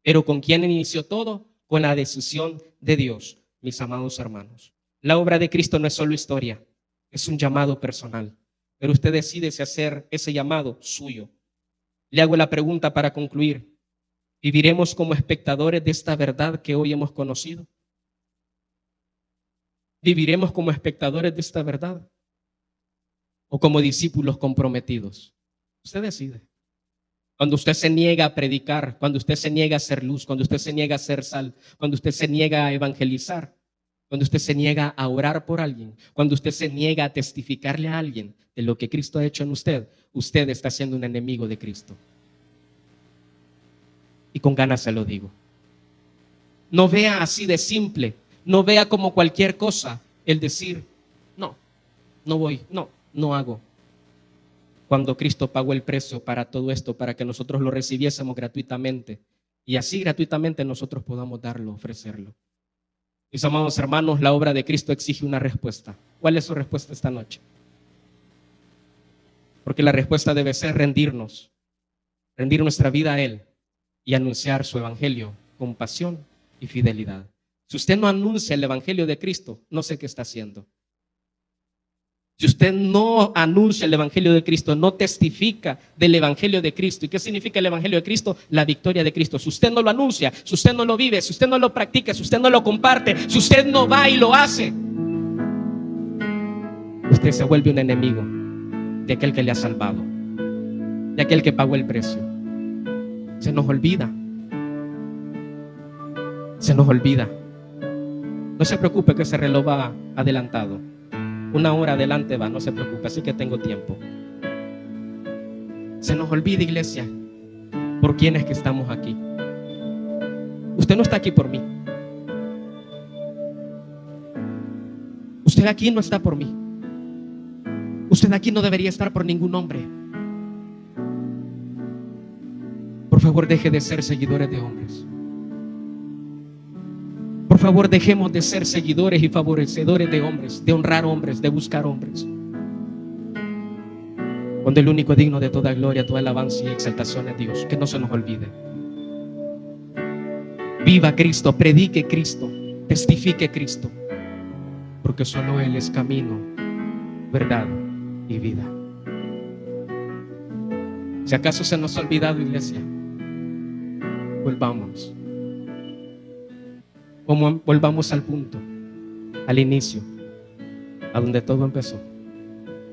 A: Pero ¿con quién inició todo? Con la decisión de Dios, mis amados hermanos. La obra de Cristo no es solo historia, es un llamado personal. Pero usted decide si hacer ese llamado suyo. Le hago la pregunta para concluir. ¿Viviremos como espectadores de esta verdad que hoy hemos conocido? ¿Viviremos como espectadores de esta verdad? ¿O como discípulos comprometidos? Usted decide. Cuando usted se niega a predicar, cuando usted se niega a ser luz, cuando usted se niega a ser sal, cuando usted se niega a evangelizar, cuando usted se niega a orar por alguien, cuando usted se niega a testificarle a alguien de lo que Cristo ha hecho en usted, usted está siendo un enemigo de Cristo. Y con ganas se lo digo. No vea así de simple, no vea como cualquier cosa el decir, no, no voy, no hago. Cuando Cristo pagó el precio para todo esto, para que nosotros lo recibiésemos gratuitamente, y así gratuitamente nosotros podamos darlo, ofrecerlo. Mis amados hermanos, la obra de Cristo exige una respuesta. ¿Cuál es su respuesta esta noche? Porque la respuesta debe ser rendirnos, rendir nuestra vida a Él y anunciar su evangelio con pasión y fidelidad. Si usted no anuncia el evangelio de Cristo, no sé qué está haciendo. Si usted no anuncia el evangelio de Cristo, no testifica del evangelio de Cristo. ¿Y qué significa el evangelio de Cristo? La victoria de Cristo. Si usted no lo anuncia, si usted no lo vive, si usted no lo practica, si usted no lo comparte, si usted no va y lo hace, usted se vuelve un enemigo de aquel que le ha salvado, de aquel que pagó el precio. Se nos olvida. Se nos olvida. No se preocupe que ese reloj va adelantado. 1 hora adelante va, no se preocupe, así que tengo tiempo. Se nos olvida, iglesia, por quién es que estamos aquí. Usted no está aquí por mí. Usted aquí no está por mí. Usted aquí no debería estar por ningún hombre. Por favor, deje de ser seguidores de hombres. Por favor, dejemos de ser seguidores y favorecedores de hombres, de honrar hombres, de buscar hombres. Cuando el único digno de toda gloria, toda alabanza y exaltación es Dios, que no se nos olvide. Viva Cristo, predique Cristo, testifique Cristo, porque solo Él es camino, verdad y vida. Si acaso se nos ha olvidado, iglesia, volvamos. Volvamos al punto, al inicio, a donde todo empezó,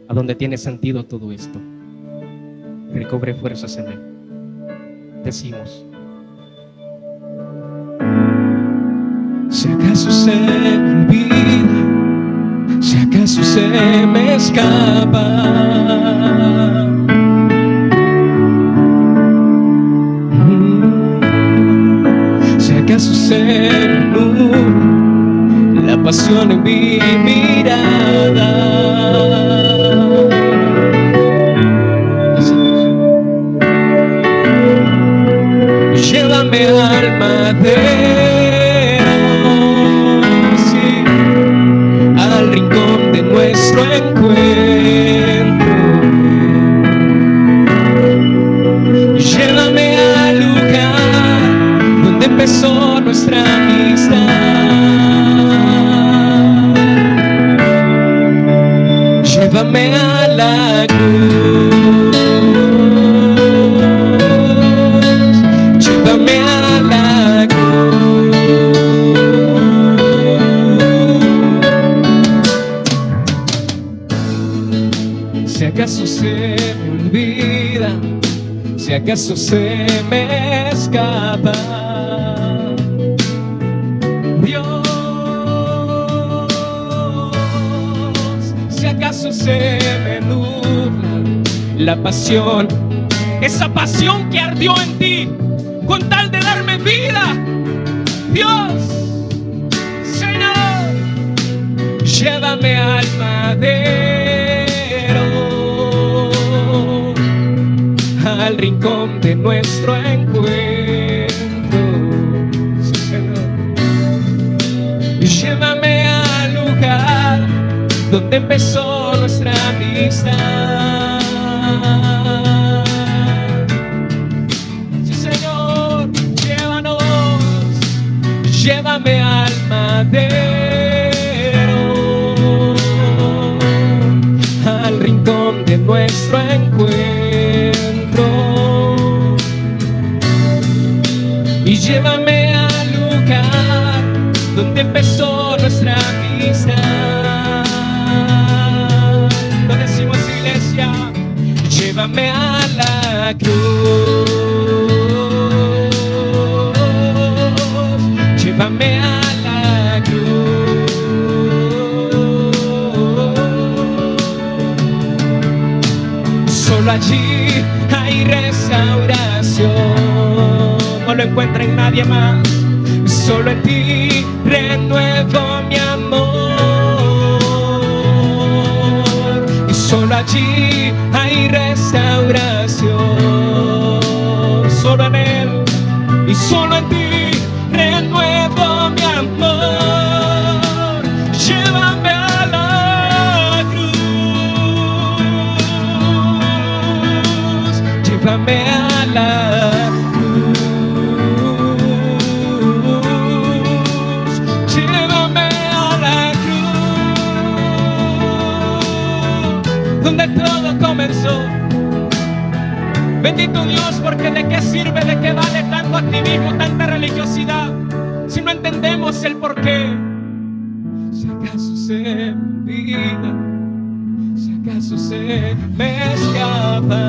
A: a donde tiene sentido todo esto. Recobre fuerzas en Él. Decimos: si acaso se me olvida, si acaso se me escapa, si acaso se me nubla la pasión en mi mirada, llévame al madero, sí, al rincón de nuestro encuentro. Llévame al lugar donde empezó nuestra amistad. Llévame a la cruz. Llévame a la cruz. Si acaso se me olvida, si acaso se me escapa, Dios, si acaso se me nubla la pasión, esa pasión que ardió en ti con tal de darme vida, Dios, Señor, llévame al madero, al rincón de nuestro encuentro. Sí, Señor. donde empezó nuestra amistad. Sí, Señor, llévame al madero, al rincón de nuestro encuentro, y llévame al lugar donde empezó nuestra amistad. Lo decimos, iglesia, llévame a la cruz, llévame a la cruz. Solo allí hay restauración, no lo encuentra en nadie más. Solo en ti renuevo mi amor, y solo allí hay restauración. Solo en Él y solo en ti renuevo mi amor. Llévame a la cruz, llévame a la cruz, llévame a la cruz, donde todo comenzó. Bendito Dios, porque de qué sirve, de qué vale tanto activismo, tanta religiosidad, si no entendemos el porqué. Si acaso se me olvida, si acaso se me escapa,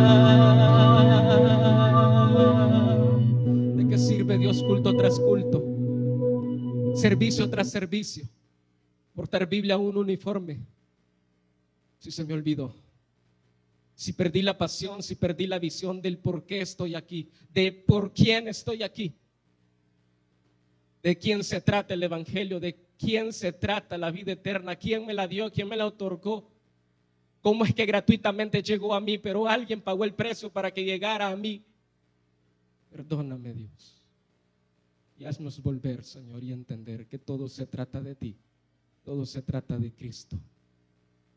A: ¿de qué sirve, Dios, culto tras culto, servicio tras servicio, portar Biblia a un uniforme, si se me olvidó? Si perdí la pasión, si perdí la visión del por qué estoy aquí, de por quién estoy aquí, de quién se trata el evangelio, de quién se trata la vida eterna, quién me la dio, quién me la otorgó, cómo es que gratuitamente llegó a mí, pero alguien pagó el precio para que llegara a mí. Perdóname, Dios, y haznos volver, Señor, y entender que todo se trata de ti, todo se trata de Cristo.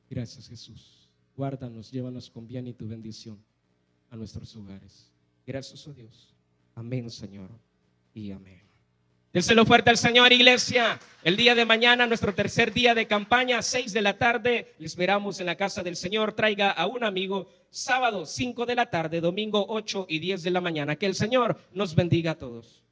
A: Gracias, Jesús. Guárdanos, llévanos con bien y tu bendición a nuestros hogares. Gracias, oh Dios. Amén, Señor, y amén. Déselo fuerte al Señor, iglesia. El día de mañana, nuestro tercer día de campaña, 6 de la tarde, le esperamos en la casa del Señor. Traiga a un amigo. Sábado, 5 de la tarde, domingo, 8 y 10 de la mañana. Que el Señor nos bendiga a todos.